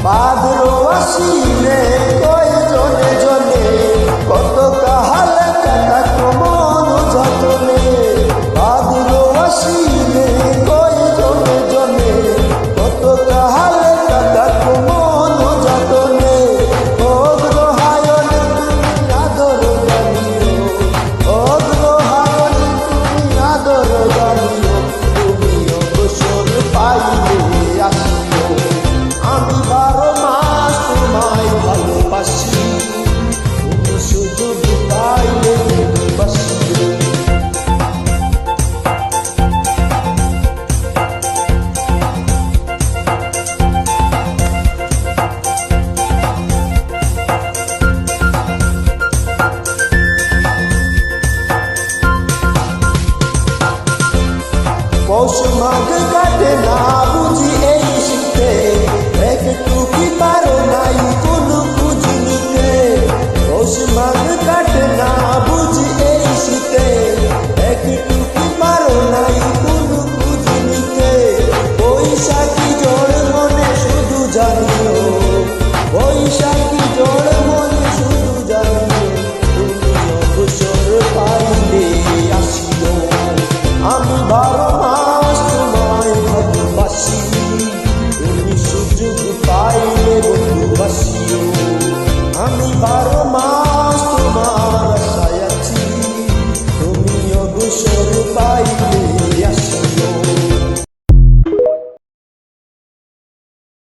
ভাদ্র আসিলে কই জনে জনে কত কাহালে কাটা মন যতনে। ভাদ্র আসিলে কই জনে জনে কত কাহালে কাটা মন যতনে। অগ্রহায়ণ তুমি আদর জানিও, অগ্রহায়ণ তুমি আদর জানিও, তুমি অবসর পাইলে আসিও। আমি 12 মাস তোমায় ভালোবাসি, তুমি সুযোগ পাইলে বাসিও। পৌষ মাঘ কাটে না বুঝি এই শীতে, একটু কি পারো নাই কোনো খোঁজ নিতে। পৌষ মাঘ কাটে না বুঝি এই শীতে, একটু কি পারো নাই কোনো খোঁজ নিতে। বৈশাখী জোড় মনে শুধু জানিও, বৈশাখী জোড় মনে শুধু জানিও, তুমি অবসর পাইলে আসিও। আমি 12 মাস তোমায় ভালোবাসি, তুমি সুযোগ পাইলে বন্ধু বাসিও। আমি 12